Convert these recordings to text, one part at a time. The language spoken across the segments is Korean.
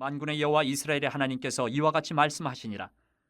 만군의 여호와 이스라엘의 하나님께서 이와 같이 말씀하시니라.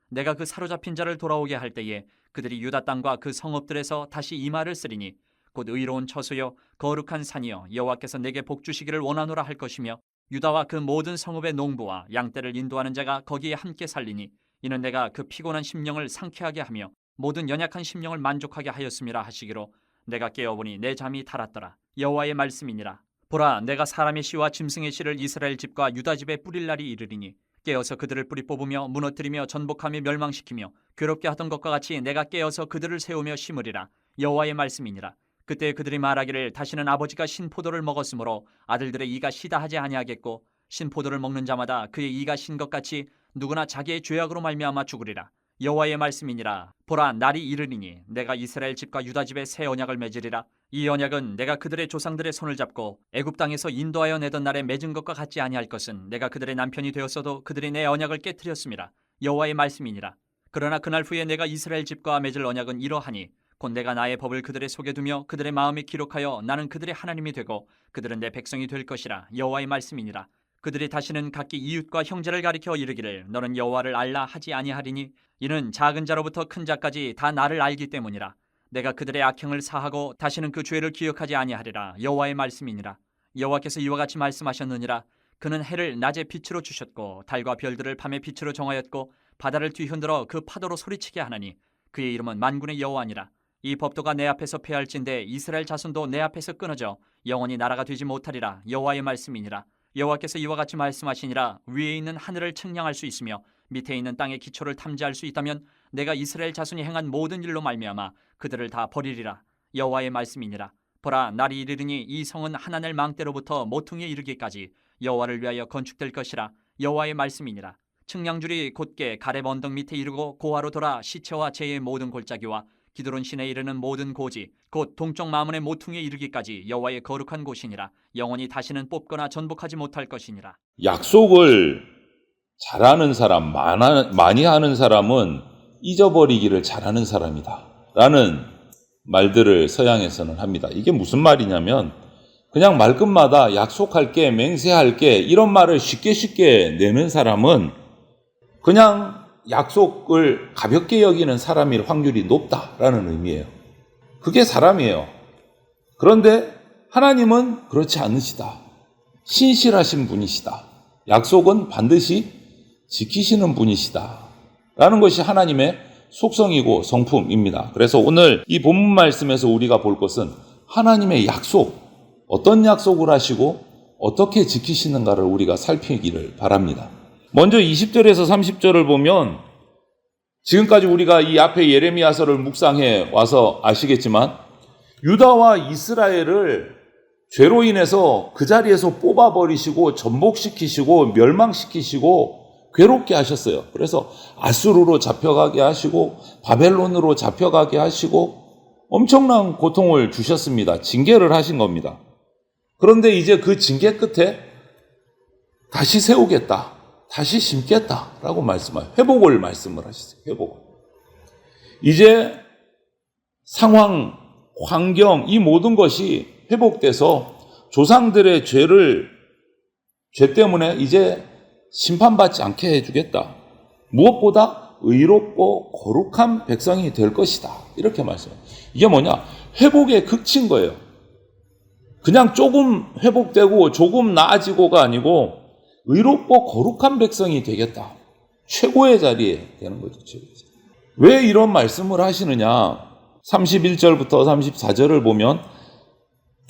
내가 그 사로잡힌 자를 돌아오게 할 때에 그들이 유다 땅과 그 성읍들에서 다시 이 말을 쓰리니 곧 의로운 처소여 거룩한 산이여 여호와께서 내게 복 주시기를 원하노라 할 것이며 유다와 그 모든 성읍의 농부와 양떼를 인도하는 자가 거기에 함께 살리니 이는 내가 그 피곤한 심령을 상쾌하게 하며 모든 연약한 심령을 만족하게 하였음이라 하시기로 내가 깨어보니 내 잠이 달았더라. 여호와의 말씀이니라. 보라, 내가 사람의 씨와 짐승의 씨를 이스라엘 집과 유다 집에 뿌릴 날이 이르리니 깨어서 그들을 뿌리 뽑으며 무너뜨리며 전복하며 멸망시키며 괴롭게 하던 것과 같이 내가 깨어서 그들을 세우며 심으리라. 여호와의 말씀이니라. 그때 그들이 말하기를 다시는 아버지가 신포도를 먹었으므로 아들들의 이가 시다 하지 아니하겠고 신포도를 먹는 자마다 그의 이가 신 것 같이 누구나 자기의 죄악으로 말미암아 죽으리라. 여호와의 말씀이니라. 보라, 날이 이르리니 내가 이스라엘 집과 유다 집에 새 언약을 맺으리라. 이 언약은 내가 그들의 조상들의 손을 잡고 애굽 땅에서 인도하여 내던 날에 맺은 것과 같지 아니할 것은 내가 그들의 남편이 되었어도 그들이 내 언약을 깨뜨렸음이라. 여호와의 말씀이니라. 그러나 그날 후에 내가 이스라엘 집과 맺을 언약은 이러하니 곧 내가 나의 법을 그들의 속에 두며 그들의 마음에 기록하여 나는 그들의 하나님이 되고 그들은 내 백성이 될 것이라. 여호와의 말씀이니라. 그들이 다시는 각기 이웃과 형제를 가리켜 이르기를 너는 여호와를 알라 하지 아니하리니 이는 작은 자로부터 큰 자까지 다 나를 알기 때문이라. 내가 그들의 악행을 사하고 다시는 그 죄를 기억하지 아니하리라. 여호와의 말씀이니라. 여호와께서 이와 같이 말씀하셨느니라. 그는 해를 낮에 빛으로 주셨고 달과 별들을 밤에 빛으로 정하였고 바다를 뒤흔들어 그 파도로 소리치게 하나니 그의 이름은 만군의 여호와니라. 이 법도가 내 앞에서 패할진대 이스라엘 자손도 내 앞에서 끊어져 영원히 나라가 되지 못하리라. 여호와의 말씀이니라. 여호와께서 이와 같이 말씀하시니라. 위에 있는 하늘을 측량할 수 있으며 밑에 있는 땅의 기초를 탐지할 수 있다면 내가 이스라엘 자손이 행한 모든 일로 말미암아 그들을 다 버리리라. 여호와의 말씀이니라. 보라, 날이 이르리니 이 성은 하나넬 망대로부터 모퉁이에 이르기까지 여호와를 위하여 건축될 것이라. 여호와의 말씀이니라. 측량줄이 곧게 가렙 언덕 밑에 이르고 고아로 돌아 시체와 재의 모든 골짜기와 기드론 시내에 이르는 모든 고지 곧 동쪽 마문의 모퉁이에 이르기까지 여호와의 거룩한 곳이니라. 영원히 다시는 뽑거나 전복하지 못할 것이니라. 약속을 잘하는 사람, 많이 하는 사람은 잊어버리기를 잘하는 사람이다 라는 말들을 서양에서는 합니다. 이게 무슨 말이냐면 그냥 말끝마다 약속할게, 맹세할게 이런 말을 쉽게 내는 사람은 그냥 약속을 가볍게 여기는 사람일 확률이 높다라는 의미예요. 그게 사람이에요. 그런데 하나님은 그렇지 않으시다. 신실하신 분이시다. 약속은 반드시 지키시는 분이시다 라는 것이 하나님의 속성이고 성품입니다. 그래서 오늘 이 본문 말씀에서 우리가 볼 것은 하나님의 약속, 어떤 약속을 하시고 어떻게 지키시는가를 우리가 살피기를 바랍니다. 먼저 20절에서 30절을 보면 지금까지 우리가 이 앞에 예레미야서를 묵상해 와서 아시겠지만 유다와 이스라엘을 죄로 인해서 그 자리에서 뽑아버리시고 전복시키시고 멸망시키시고 괴롭게 하셨어요. 그래서 아수르로 잡혀가게 하시고 바벨론으로 잡혀가게 하시고 엄청난 고통을 주셨습니다. 징계를 하신 겁니다. 그런데 이제 그 징계 끝에 다시 세우겠다. 다시 심겠다라고 말씀하세요. 회복을 말씀을 하시세요. 회복을. 이제 상황, 환경 이 모든 것이 회복돼서 조상들의 죄 때문에 이제 심판받지 않게 해주겠다. 무엇보다 의롭고 거룩한 백성이 될 것이다. 이렇게 말씀해요. 이게 뭐냐? 회복의 극치인 거예요. 그냥 조금 회복되고 조금 나아지고가 아니고 의롭고 거룩한 백성이 되겠다. 최고의 자리에 되는 거죠. 왜 이런 말씀을 하시느냐? 31절부터 34절을 보면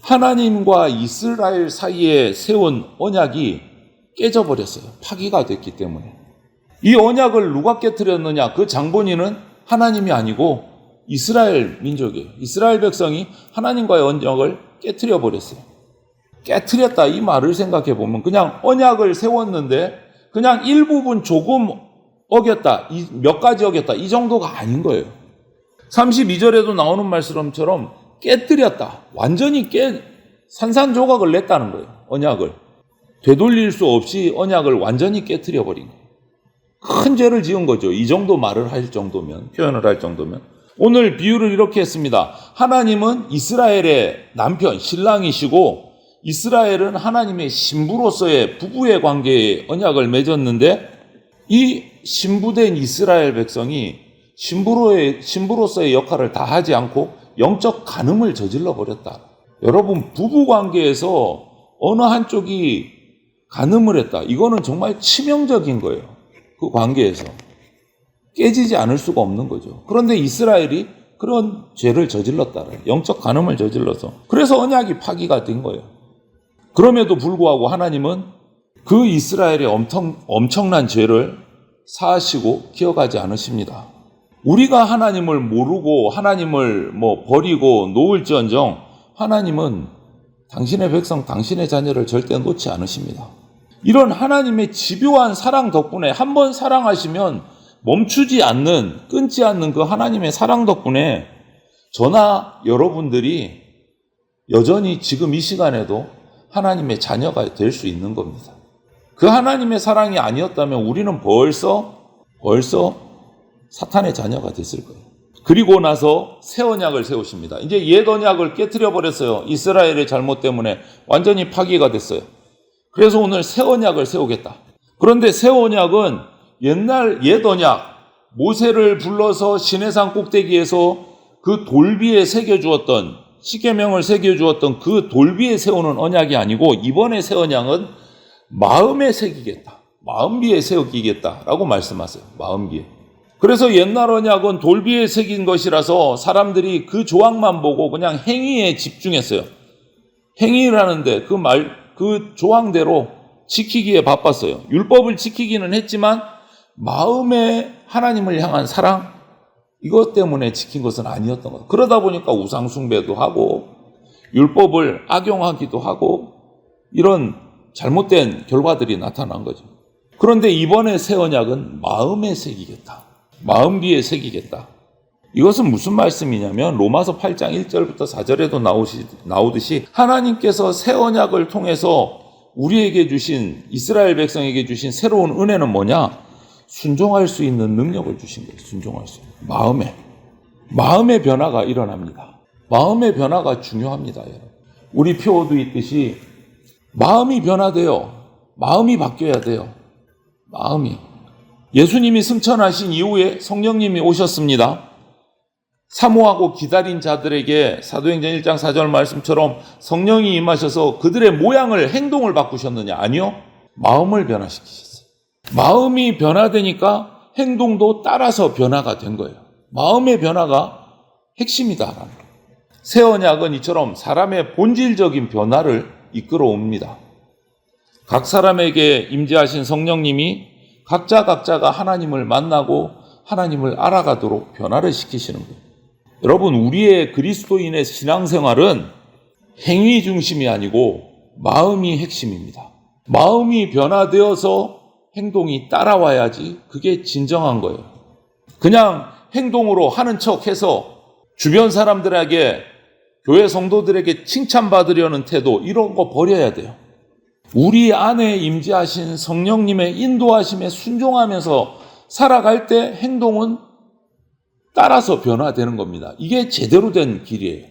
하나님과 이스라엘 사이에 세운 언약이 깨져버렸어요. 파기가 됐기 때문에. 이 언약을 누가 깨뜨렸느냐? 그 장본인은 하나님이 아니고 이스라엘 민족이에요. 이스라엘 백성이 하나님과의 언약을 깨뜨려 버렸어요. 깨뜨렸다 이 말을 생각해 보면 그냥 언약을 세웠는데 그냥 일부분 조금 어겼다, 몇 가지 어겼다 이 정도가 아닌 거예요. 32절에도 나오는 말씀처럼 깨뜨렸다. 완전히 산산조각을 냈다는 거예요. 언약을. 되돌릴 수 없이 언약을 완전히 깨뜨려 버린 거예요. 큰 죄를 지은 거죠. 이 정도 말을 할 정도면, 표현을 할 정도면. 오늘 비유를 이렇게 했습니다. 하나님은 이스라엘의 남편, 신랑이시고 이스라엘은 하나님의 신부로서의 부부의 관계에 언약을 맺었는데 이 신부된 이스라엘 백성이 신부로서의 역할을 다 하지 않고 영적 간음을 저질러 버렸다. 여러분, 부부 관계에서 어느 한쪽이 간음을 했다. 이거는 정말 치명적인 거예요. 그 관계에서. 깨지지 않을 수가 없는 거죠. 그런데 이스라엘이 그런 죄를 저질렀다. 영적 간음을 저질러서. 그래서 언약이 파기가 된 거예요. 그럼에도 불구하고 하나님은 그 이스라엘의 엄청난 죄를 사하시고 기억하지 않으십니다. 우리가 하나님을 모르고 하나님을 버리고 놓을지언정 하나님은 당신의 백성, 당신의 자녀를 절대 놓지 않으십니다. 이런 하나님의 집요한 사랑 덕분에 한 번 사랑하시면 멈추지 않는, 끊지 않는 그 하나님의 사랑 덕분에 저나 여러분들이 여전히 지금 이 시간에도 하나님의 자녀가 될 수 있는 겁니다. 그 하나님의 사랑이 아니었다면 우리는 벌써 사탄의 자녀가 됐을 거예요. 그리고 나서 새 언약을 세우십니다. 이제 옛 언약을 깨트려 버렸어요. 이스라엘의 잘못 때문에 완전히 파기가 됐어요. 그래서 오늘 새 언약을 세우겠다. 그런데 새 언약은 옛날 옛 언약, 모세를 불러서 시내산 꼭대기에서 그 돌비에 새겨주었던, 십계명을 새겨주었던 그 돌비에 세우는 언약이 아니고 이번에 새 언약은 마음에 새기겠다. 마음비에 새기겠다라고 말씀하세요. 마음비에. 그래서 옛날 언약은 돌비에 새긴 것이라서 사람들이 그 조항만 보고 그냥 행위에 집중했어요. 행위를 하는데 그 조항대로 지키기에 바빴어요. 율법을 지키기는 했지만 마음에 하나님을 향한 사랑, 이것 때문에 지킨 것은 아니었던 거예요. 그러다 보니까 우상숭배도 하고 율법을 악용하기도 하고 이런 잘못된 결과들이 나타난 거죠. 그런데 이번에 새 언약은 마음에 새기겠다. 마음비에 새기겠다. 이것은 무슨 말씀이냐면 로마서 8장 1절부터 4절에도 나오듯이 하나님께서 새 언약을 통해서 우리에게 주신, 이스라엘 백성에게 주신 새로운 은혜는 뭐냐? 순종할 수 있는 능력을 주신 거예요. 순종할 수 있는. 마음의 변화가 일어납니다. 마음의 변화가 중요합니다. 여러분. 우리 표어도 있듯이 마음이 변화돼요. 마음이 바뀌어야 돼요. 마음이. 예수님이 승천하신 이후에 성령님이 오셨습니다. 사모하고 기다린 자들에게 사도행전 1장 4절 말씀처럼 성령이 임하셔서 그들의 모양을, 행동을 바꾸셨느냐? 아니요. 마음을 변화시키셨어요. 마음이 변화되니까 행동도 따라서 변화가 된 거예요. 마음의 변화가 핵심이다. 새 언약은 이처럼 사람의 본질적인 변화를 이끌어옵니다. 각 사람에게 임재하신 성령님이 각자가 하나님을 만나고 하나님을 알아가도록 변화를 시키시는 거예요. 여러분, 우리의 그리스도인의 신앙생활은 행위 중심이 아니고 마음이 핵심입니다. 마음이 변화되어서 행동이 따라와야지 그게 진정한 거예요. 그냥 행동으로 하는 척해서 주변 사람들에게, 교회 성도들에게 칭찬받으려는 태도, 이런 거 버려야 돼요. 우리 안에 임재하신 성령님의 인도하심에 순종하면서 살아갈 때 행동은 따라서 변화되는 겁니다. 이게 제대로 된 길이에요.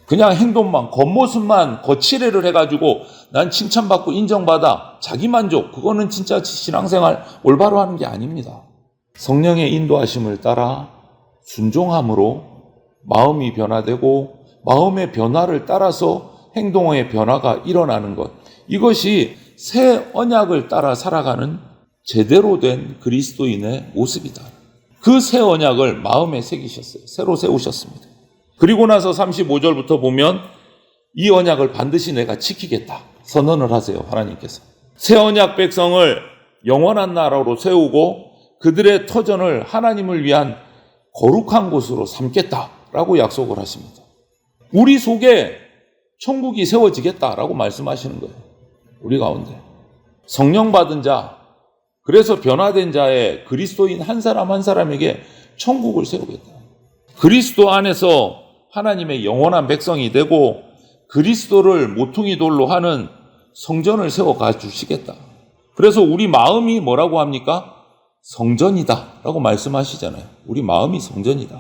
그냥 행동만, 겉모습만 거칠애를 해가지고 난 칭찬받고 인정받아, 자기만족, 그거는 진짜 신앙생활 올바로 하는 게 아닙니다. 성령의 인도하심을 따라 순종함으로 마음이 변화되고 마음의 변화를 따라서 행동의 변화가 일어나는 것, 이것이 새 언약을 따라 살아가는 제대로 된 그리스도인의 모습이다. 그 새 언약을 마음에 새기셨어요. 새로 세우셨습니다. 그리고 나서 35절부터 보면 이 언약을 반드시 내가 지키겠다 선언을 하세요. 하나님께서 새 언약 백성을 영원한 나라로 세우고 그들의 터전을 하나님을 위한 거룩한 곳으로 삼겠다라고 약속을 하십니다. 우리 속에 천국이 세워지겠다라고 말씀하시는 거예요. 우리 가운데 성령 받은 자, 그래서 변화된 자의 그리스도인 한 사람 한 사람에게 천국을 세우겠다. 그리스도 안에서 하나님의 영원한 백성이 되고 그리스도를 모퉁이 돌로 하는 성전을 세워가 주시겠다. 그래서 우리 마음이 뭐라고 합니까? 성전이다 라고 말씀하시잖아요. 우리 마음이 성전이다.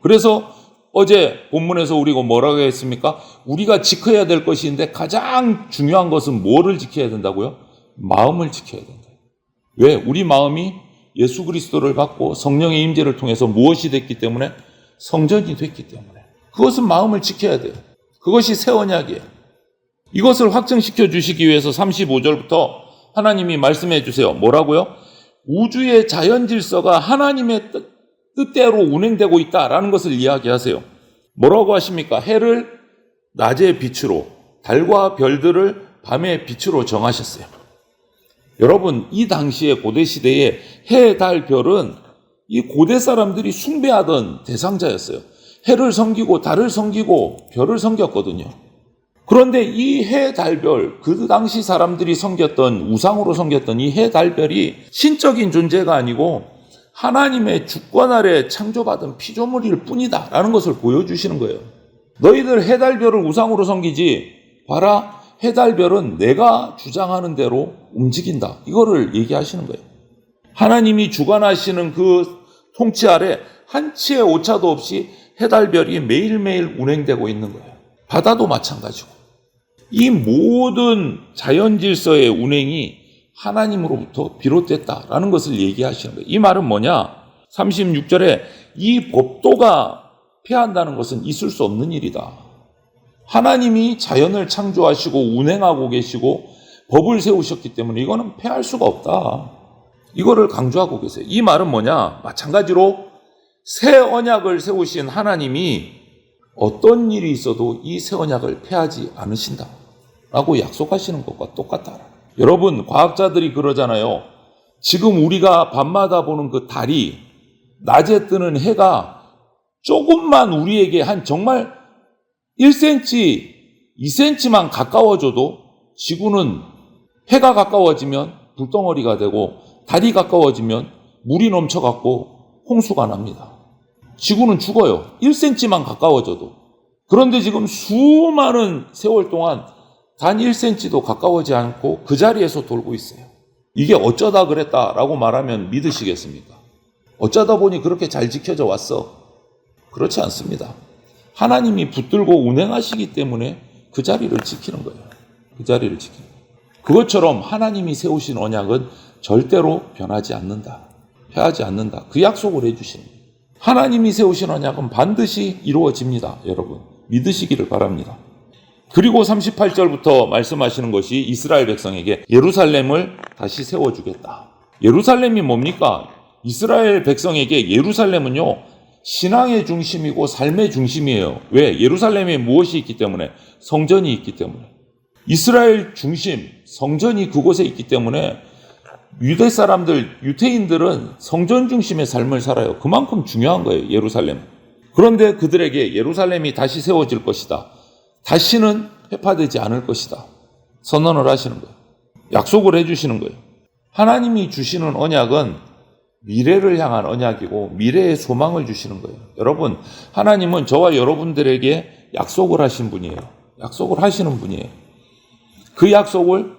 그래서 어제 본문에서 우리가 뭐라고 했습니까? 우리가 지켜야 될 것인데 가장 중요한 것은 뭐를 지켜야 된다고요? 마음을 지켜야 된다. 왜? 우리 마음이 예수 그리스도를 받고 성령의 임재를 통해서 무엇이 됐기 때문에? 성전이 됐기 때문에. 그것은 마음을 지켜야 돼요. 그것이 새 언약이에요. 이것을 확증시켜 주시기 위해서 35절부터 하나님이 말씀해 주세요. 뭐라고요? 우주의 자연 질서가 하나님의 뜻대로 운행되고 있다라는 것을 이야기하세요. 뭐라고 하십니까? 해를 낮의 빛으로, 달과 별들을 밤의 빛으로 정하셨어요. 여러분, 이 당시에 고대 시대에 해, 달, 별은 이 고대 사람들이 숭배하던 대상자였어요. 해를 섬기고 달을 섬기고 별을 섬겼거든요. 그런데 이 해, 달, 별, 그 당시 사람들이 섬겼던, 우상으로 섬겼던 이 해, 달, 별이 신적인 존재가 아니고 하나님의 주권 아래 창조받은 피조물일 뿐이다 라는 것을 보여주시는 거예요. 너희들 해, 달, 별을 우상으로 섬기지, 봐라, 해, 달, 별은 내가 주장하는 대로 움직인다. 이거를 얘기하시는 거예요. 하나님이 주관하시는 그 통치 아래 한치의 오차도 없이 해, 달, 별이 매일매일 운행되고 있는 거예요. 바다도 마찬가지고. 이 모든 자연 질서의 운행이 하나님으로부터 비롯됐다라는 것을 얘기하시는 거예요. 이 말은 뭐냐? 36절에 이 법도가 폐한다는 것은 있을 수 없는 일이다. 하나님이 자연을 창조하시고 운행하고 계시고 법을 세우셨기 때문에 이거는 폐할 수가 없다. 이거를 강조하고 계세요. 이 말은 뭐냐? 마찬가지로 새 언약을 세우신 하나님이 어떤 일이 있어도 이 새 언약을 폐하지 않으신다 라고 약속하시는 것과 똑같다. 여러분, 과학자들이 그러잖아요. 지금 우리가 밤마다 보는 그 달이, 낮에 뜨는 해가 조금만 우리에게 한 정말 1cm, 2cm만 가까워져도 지구는 해가 가까워지면 불덩어리가 되고 달이 가까워지면 물이 넘쳐갖고 홍수가 납니다. 지구는 죽어요. 1cm만 가까워져도. 그런데 지금 수많은 세월 동안 단 1cm도 가까워지 않고 그 자리에서 돌고 있어요. 이게 어쩌다 그랬다라고 말하면 믿으시겠습니까? 어쩌다 보니 그렇게 잘 지켜져 왔어. 그렇지 않습니다. 하나님이 붙들고 운행하시기 때문에 그 자리를 지키는 거예요. 그 자리를 지키는 거예요. 그것처럼 하나님이 세우신 언약은 절대로 변하지 않는다. 폐하지 않는다. 그 약속을 해주시는 거예요. 하나님이 세우신 언약은 반드시 이루어집니다. 여러분, 믿으시기를 바랍니다. 그리고 38절부터 말씀하시는 것이 이스라엘 백성에게 예루살렘을 다시 세워주겠다. 예루살렘이 뭡니까? 이스라엘 백성에게 예루살렘은요, 신앙의 중심이고 삶의 중심이에요. 왜? 예루살렘에 무엇이 있기 때문에? 성전이 있기 때문에. 이스라엘 중심, 성전이 그곳에 있기 때문에 유대 사람들, 유태인들은 성전 중심의 삶을 살아요. 그만큼 중요한 거예요, 예루살렘. 그런데 그들에게 예루살렘이 다시 세워질 것이다. 다시는 회파되지 않을 것이다. 선언을 하시는 거예요. 약속을 해주시는 거예요. 하나님이 주시는 언약은 미래를 향한 언약이고 미래의 소망을 주시는 거예요. 여러분, 하나님은 저와 여러분들에게 약속을 하신 분이에요. 약속을 하시는 분이에요. 그 약속을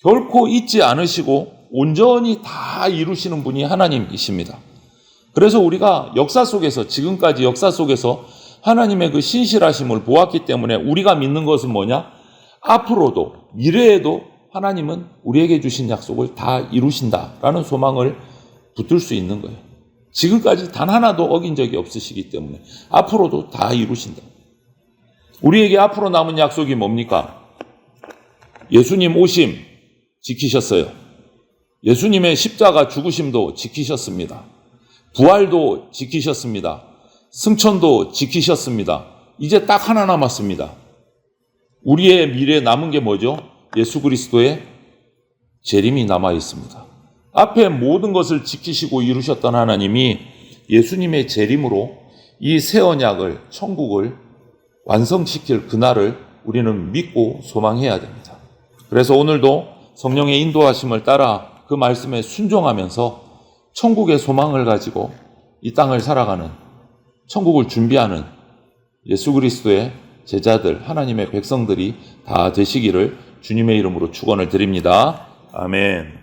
결코 잊지 않으시고 온전히 다 이루시는 분이 하나님이십니다. 그래서 우리가 역사 속에서, 지금까지 역사 속에서 하나님의 그 신실하심을 보았기 때문에 우리가 믿는 것은 뭐냐? 앞으로도, 미래에도 하나님은 우리에게 주신 약속을 다 이루신다라는 소망을 붙들 수 있는 거예요. 지금까지 단 하나도 어긴 적이 없으시기 때문에 앞으로도 다 이루신다. 우리에게 앞으로 남은 약속이 뭡니까? 예수님 오심 지키셨어요. 예수님의 십자가 죽으심도 지키셨습니다. 부활도 지키셨습니다. 승천도 지키셨습니다. 이제 딱 하나 남았습니다. 우리의 미래에 남은 게 뭐죠? 예수 그리스도의 재림이 남아 있습니다. 앞에 모든 것을 지키시고 이루셨던 하나님이 예수님의 재림으로 이 새 언약을, 천국을 완성시킬 그날을 우리는 믿고 소망해야 됩니다. 그래서 오늘도 성령의 인도하심을 따라 그 말씀에 순종하면서 천국의 소망을 가지고 이 땅을 살아가는, 천국을 준비하는 예수 그리스도의 제자들, 하나님의 백성들이 다 되시기를 주님의 이름으로 축원을 드립니다. 아멘.